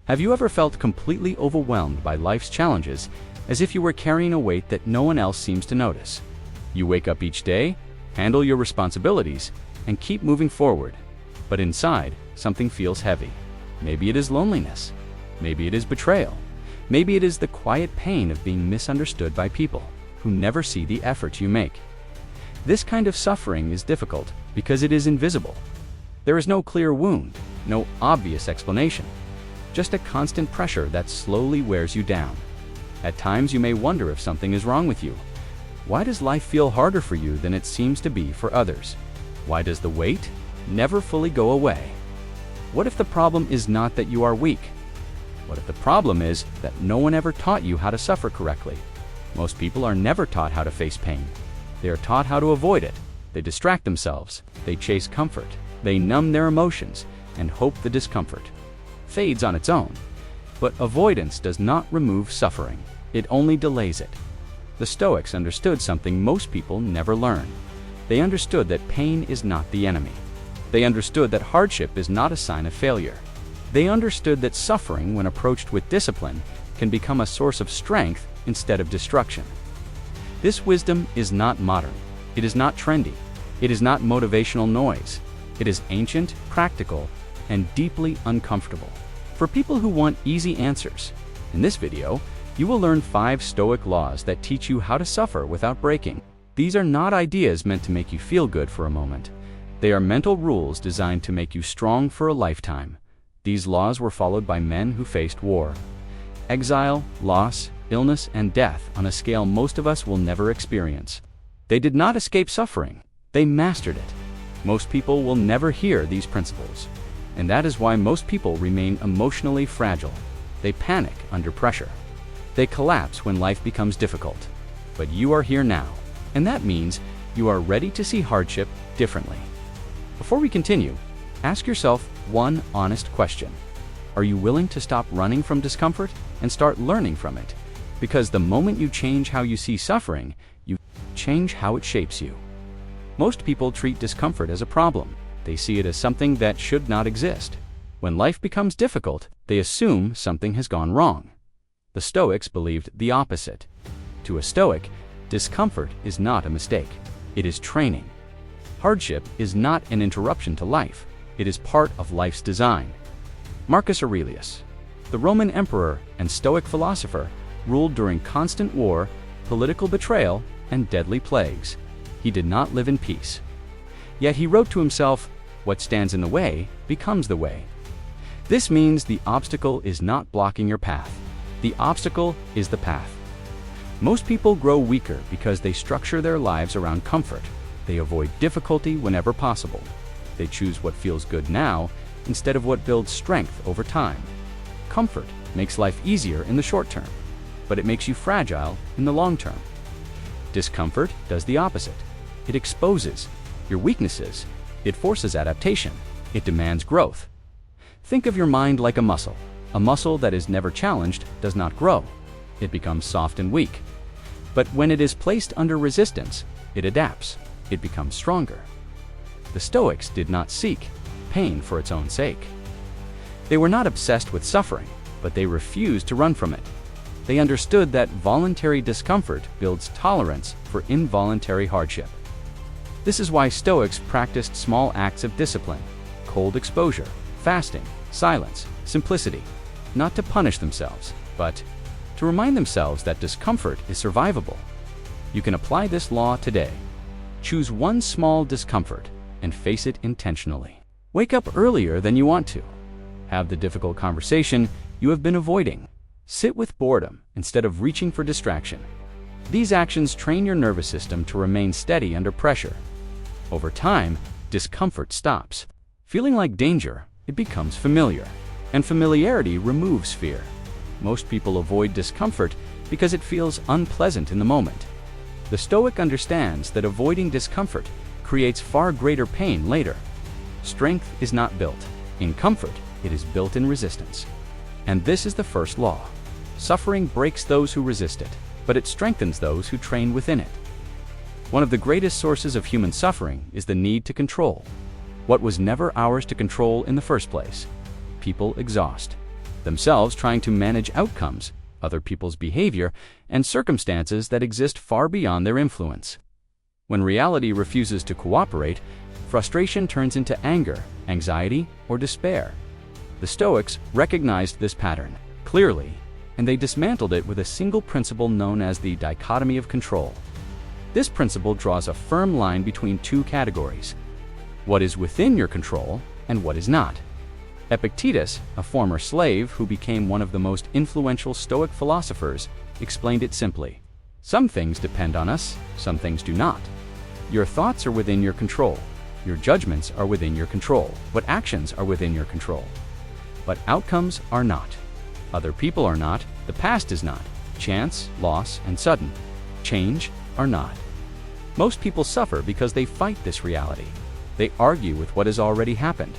Have you ever felt completely overwhelmed by life's challenges, as if you were carrying a weight that no one else seems to notice? You wake up each day, handle your responsibilities, and keep moving forward. But inside, something feels heavy. Maybe it is loneliness. Maybe it is betrayal. Maybe it is the quiet pain of being misunderstood by people who never see the effort you make. This kind of suffering is difficult because it is invisible. There is no clear wound, no obvious explanation, just a constant pressure that slowly wears you down. At times you may wonder if something is wrong with you. Why does life feel harder for you than it seems to be for others? Why does the weight never fully go away? What if the problem is not that you are weak? What if the problem is that no one ever taught you how to suffer correctly? Most people are never taught how to face pain. They are taught how to avoid it. They distract themselves. They chase comfort. They numb their emotions and hope the discomfort fades on its own. But avoidance does not remove suffering. It only delays it. The Stoics understood something most people never learn. They understood that pain is not the enemy. They understood that hardship is not a sign of failure. They understood that suffering, when approached with discipline, can become a source of strength instead of destruction. This wisdom is not modern. It is not trendy. It is not motivational noise. It is ancient, practical, and deeply uncomfortable. For people who want easy answers, in this video, you will learn 5 Stoic laws that teach you how to suffer without breaking. These are not ideas meant to make you feel good for a moment. They are mental rules designed to make you strong for a lifetime. These laws were followed by men who faced war, exile, loss, illness, and death on a scale most of us will never experience. They did not escape suffering. They mastered it. Most people will never hear these principles. And that is why most people remain emotionally fragile. They panic under pressure. They collapse when life becomes difficult. But you are here now, and that means you are ready to see hardship differently. Before we continue, ask yourself one honest question. Are you willing to stop running from discomfort and start learning from it? Because the moment you change how you see suffering, you change how it shapes you. Most people treat discomfort as a problem. They see it as something that should not exist. When life becomes difficult, they assume something has gone wrong. The Stoics believed the opposite. To a Stoic, discomfort is not a mistake. It is training. Hardship is not an interruption to life. It is part of life's design. Marcus Aurelius, the Roman emperor and Stoic philosopher, ruled during constant war, political betrayal, and deadly plagues. He did not live in peace. Yet he wrote to himself, "What stands in the way becomes the way." This means the obstacle is not blocking your path. The obstacle is the path. Most people grow weaker because they structure their lives around comfort. They avoid difficulty whenever possible. They choose what feels good now instead of what builds strength over time. Comfort makes life easier in the short term, but it makes you fragile in the long term. Discomfort does the opposite. It exposes your weaknesses. It forces adaptation. It demands growth. Think of your mind like a muscle. A muscle that is never challenged does not grow. It becomes soft and weak. But when it is placed under resistance, it adapts. It becomes stronger. The Stoics did not seek pain for its own sake. They were not obsessed with suffering, but they refused to run from it. They understood that voluntary discomfort builds tolerance for involuntary hardship. This is why Stoics practiced small acts of discipline, cold exposure, fasting, silence, simplicity, not to punish themselves, but to remind themselves that discomfort is survivable. You can apply this law today. Choose one small discomfort and face it intentionally. Wake up earlier than you want to. Have the difficult conversation you have been avoiding. Sit with boredom instead of reaching for distraction. These actions train your nervous system to remain steady under pressure. Over time, discomfort stops. Feeling like danger, it becomes familiar. And familiarity removes fear. Most people avoid discomfort because it feels unpleasant in the moment. The Stoic understands that avoiding discomfort creates far greater pain later. Strength is not built in comfort, it is built in resistance. And this is the first law. Suffering breaks those who resist it, but it strengthens those who train within it. One of the greatest sources of human suffering is the need to control what was never ours to control in the first place. People exhaust. themselves trying to manage outcomes, other people's behavior, and circumstances that exist far beyond their influence. When reality refuses to cooperate, frustration turns into anger, anxiety, or despair. The Stoics recognized this pattern clearly, and they dismantled it with a single principle known as the dichotomy of control. This principle draws a firm line between two categories: what is within your control and what is not. Epictetus, a former slave who became one of the most influential Stoic philosophers, explained it simply. Some things depend on us, some things do not. Your thoughts are within your control. Your judgments are within your control. What actions are within your control. But outcomes are not. Other people are not. The past is not. Chance, loss, and sudden change are not. Most people suffer because they fight this reality. They argue with what has already happened.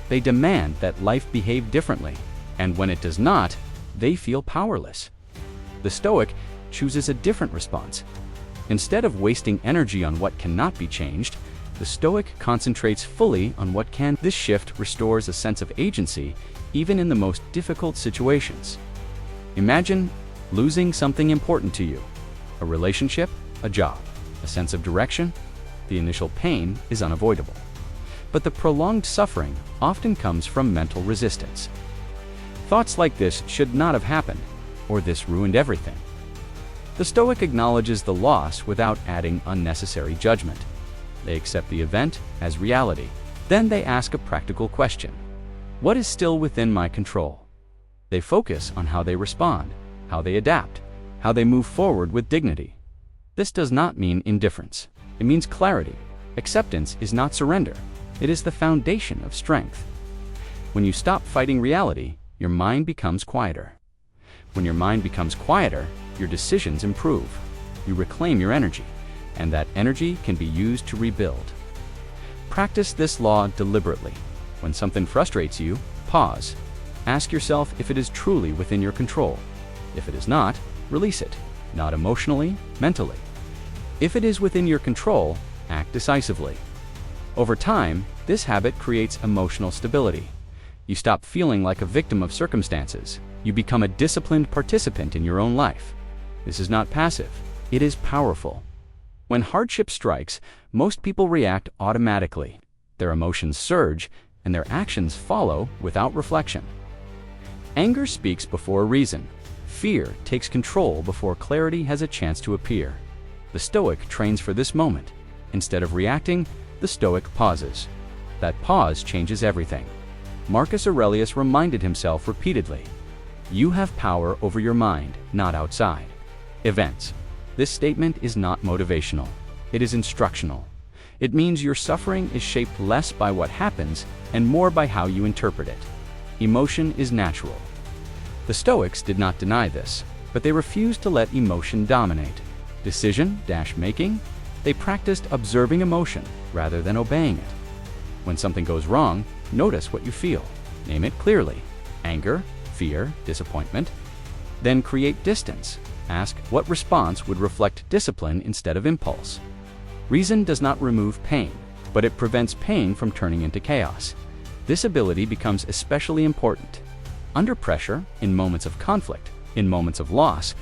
They demand that life behave differently, and when it does not, they feel powerless. The Stoic chooses a different response. Instead of wasting energy on what cannot be changed, the Stoic concentrates fully on what can. This shift restores a sense of agency even in the most difficult situations. Imagine losing something important to you: a relationship, a job, a sense of direction. The initial pain is unavoidable, but the prolonged suffering often comes from mental resistance. Thoughts like "this should not have happened," or "this ruined everything." The Stoic acknowledges the loss without adding unnecessary judgment. They accept the event as reality. Then they ask a practical question: what is still within my control? They focus on how they respond, how they adapt, how they move forward with dignity. This does not mean indifference. It means clarity. Acceptance is not surrender. It is the foundation of strength. When you stop fighting reality, your mind becomes quieter. When your mind becomes quieter, your decisions improve. You reclaim your energy, and that energy can be used to rebuild. Practice this law deliberately. When something frustrates you, pause. Ask yourself if it is truly within your control. If it is not, release it, not emotionally, mentally. If it is within your control, act decisively. Over time, this habit creates emotional stability. You stop feeling like a victim of circumstances. You become a disciplined participant in your own life. This is not passive. It is powerful. When hardship strikes, most people react automatically. Their emotions surge, and their actions follow without reflection. Anger speaks before reason. Fear takes control before clarity has a chance to appear. The Stoic trains for this moment. Instead of reacting, the Stoic pauses. That pause changes everything. Marcus Aurelius reminded himself repeatedly, "You have power over your mind, not outside events." This statement is not motivational. It is instructional. It means your suffering is shaped less by what happens and more by how you interpret it. Emotion is natural. The Stoics did not deny this, but they refused to let emotion dominate. Decision-making, they practiced observing emotion rather than obeying it. When something goes wrong, notice what you feel. Name it clearly: anger, fear, disappointment. Then create distance. Ask what response would reflect discipline instead of impulse. Reason does not remove pain, but it prevents pain from turning into chaos. This ability becomes especially important under pressure, in moments of conflict, in moments of loss.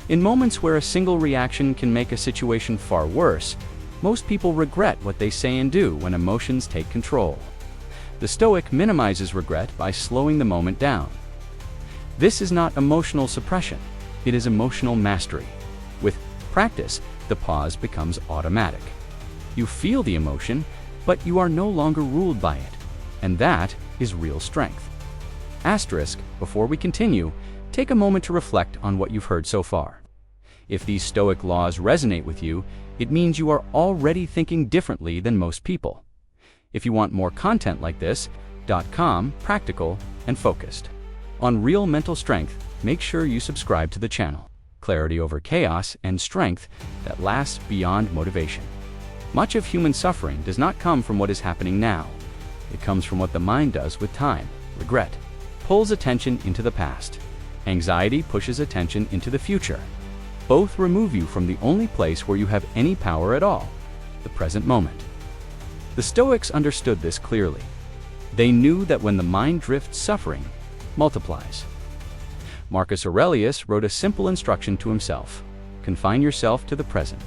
In moments where a single reaction can make a situation far worse, most people regret what they say and do when emotions take control. The Stoic minimizes regret by slowing the moment down. This is not emotional suppression. It is emotional mastery. With practice, the pause becomes automatic. You feel the emotion, but you are no longer ruled by it. And that is real strength. Before we continue, take a moment to reflect on what you've heard so far. If these Stoic laws resonate with you, it means you are already thinking differently than most people. If you want more content like this, practical and focused on real mental strength, make sure you subscribe to the channel. Clarity over chaos and strength that lasts beyond motivation. Much of human suffering does not come from what is happening now. It comes from what the mind does with time. Regret pulls attention into the past. Anxiety pushes attention into the future. Both remove you from the only place where you have any power at all, the present moment. The Stoics understood this clearly. They knew that when the mind drifts suffering, multiplies. Marcus Aurelius wrote a simple instruction to himself: confine yourself to the present.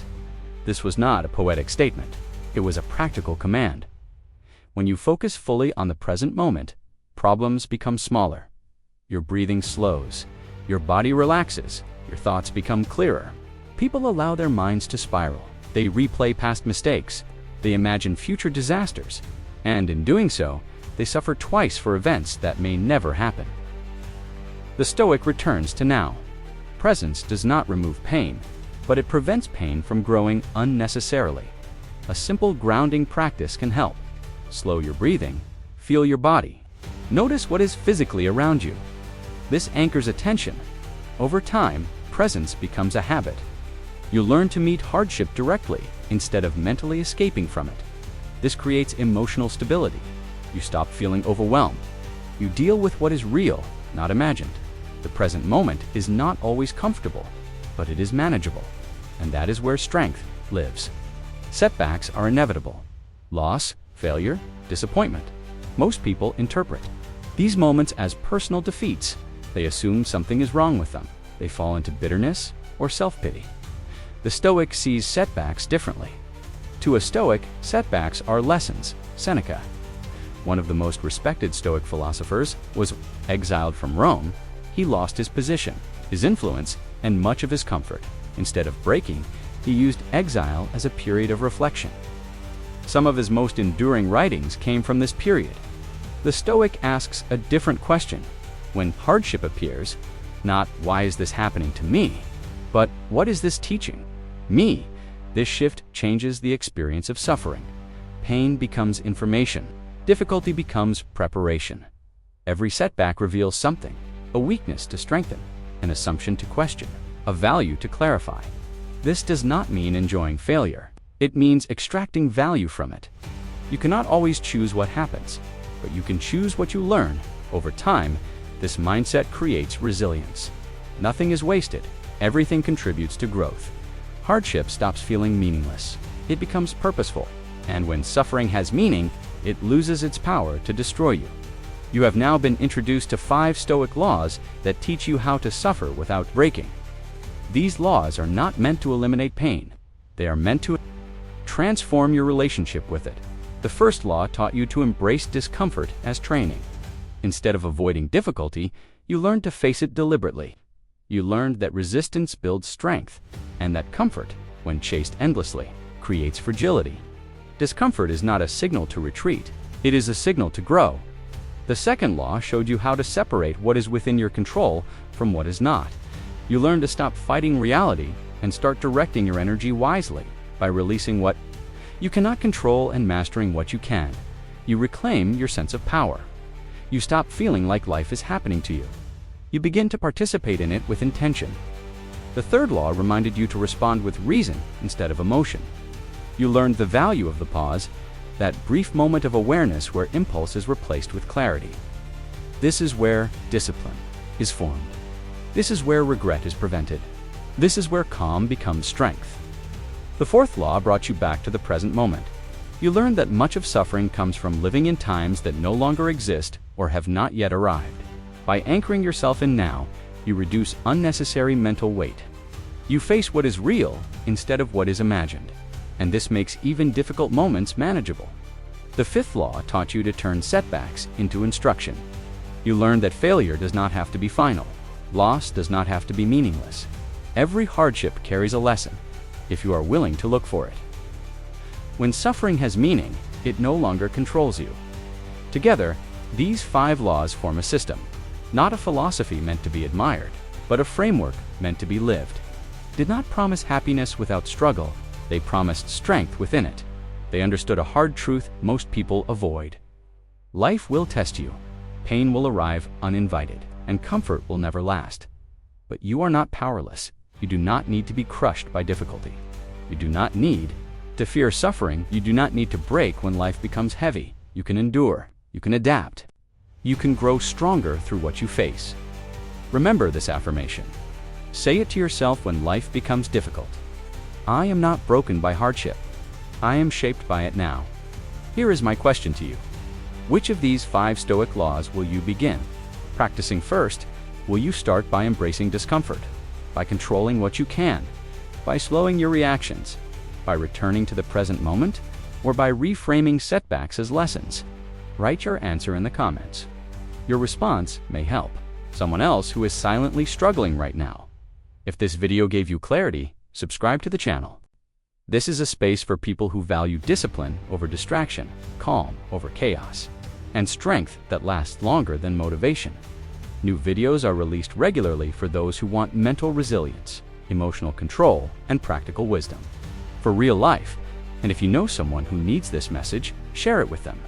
This was not a poetic statement. It was a practical command. When you focus fully on the present moment, problems become smaller. Your breathing slows, your body relaxes, your thoughts become clearer. People allow their minds to spiral. They replay past mistakes, they imagine future disasters, and in doing so, they suffer twice for events that may never happen. The Stoic returns to now. Presence does not remove pain, but it prevents pain from growing unnecessarily. A simple grounding practice can help. Slow your breathing, feel your body. Notice what is physically around you. This anchors attention. Over time, presence becomes a habit. You learn to meet hardship directly instead of mentally escaping from it. This creates emotional stability. You stop feeling overwhelmed. You deal with what is real, not imagined. The present moment is not always comfortable, but it is manageable. And that is where strength lives. Setbacks are inevitable. Loss, failure, disappointment. Most people interpret these moments as personal defeats. They assume something is wrong with them. They fall into bitterness or self-pity. The Stoic sees setbacks differently. To a Stoic, setbacks are lessons. Seneca, one of the most respected Stoic philosophers, was exiled from Rome. He lost his position, his influence, and much of his comfort. Instead of breaking, he used exile as a period of reflection. Some of his most enduring writings came from this period. The Stoic asks a different question. When hardship appears, not "why is this happening to me?" but "what is this teaching me?" This shift changes the experience of suffering. Pain becomes information. Difficulty becomes preparation. Every setback reveals something: a weakness to strengthen, an assumption to question, a value to clarify. This does not mean enjoying failure. It means extracting value from it. You cannot always choose what happens, but you can choose what you learn. Over time, this mindset creates resilience. Nothing is wasted. Everything contributes to growth. Hardship stops feeling meaningless. It becomes purposeful. And when suffering has meaning, it loses its power to destroy you. You have now been introduced to 5 Stoic laws that teach you how to suffer without breaking. These laws are not meant to eliminate pain. They are meant to transform your relationship with it. The first law taught you to embrace discomfort as training. Instead of avoiding difficulty, you learned to face it deliberately. You learned that resistance builds strength, and that comfort, when chased endlessly, creates fragility. Discomfort is not a signal to retreat. It is a signal to grow. The second law showed you how to separate what is within your control from what is not. You learned to stop fighting reality and start directing your energy wisely by releasing what you cannot control and mastering what you can. You reclaim your sense of power. You stop feeling like life is happening to you. You begin to participate in it with intention. The third law reminded you to respond with reason instead of emotion. You learned the value of the pause, that brief moment of awareness where impulse is replaced with clarity. This is where discipline is formed. This is where regret is prevented. This is where calm becomes strength. The fourth law brought you back to the present moment. You learned that much of suffering comes from living in times that no longer exist or have not yet arrived. By anchoring yourself in now, you reduce unnecessary mental weight. You face what is real instead of what is imagined, and this makes even difficult moments manageable. The fifth law taught you to turn setbacks into instruction. You learned that failure does not have to be final. Loss does not have to be meaningless. Every hardship carries a lesson, if you are willing to look for it. When suffering has meaning, it no longer controls you. Together, these 5 laws form a system, not a philosophy meant to be admired, but a framework meant to be lived. Did not promise happiness without struggle, they promised strength within it. They understood a hard truth most people avoid. Life will test you. Pain will arrive uninvited, and comfort will never last. But you are not powerless. You do not need to be crushed by difficulty. You do not need to fear suffering. You do not need to break when life becomes heavy. You can endure. You can adapt. You can grow stronger through what you face. Remember this affirmation. Say it to yourself when life becomes difficult. I am not broken by hardship. I am shaped by it now. Here is my question to you. Which of these 5 Stoic laws will you begin? Practicing first, will you start by embracing discomfort, by controlling what you can, by slowing your reactions, by returning to the present moment, or by reframing setbacks as lessons? Write your answer in the comments. Your response may help someone else who is silently struggling right now. If this video gave you clarity, subscribe to the channel. This is a space for people who value discipline over distraction, calm over chaos, and strength that lasts longer than motivation. New videos are released regularly for those who want mental resilience, emotional control, and practical wisdom for real life. And if you know someone who needs this message, share it with them.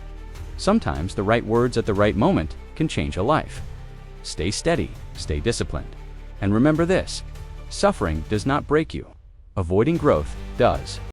Sometimes the right words at the right moment can change a life. Stay steady, stay disciplined, and remember this: suffering does not break you. Avoiding growth does.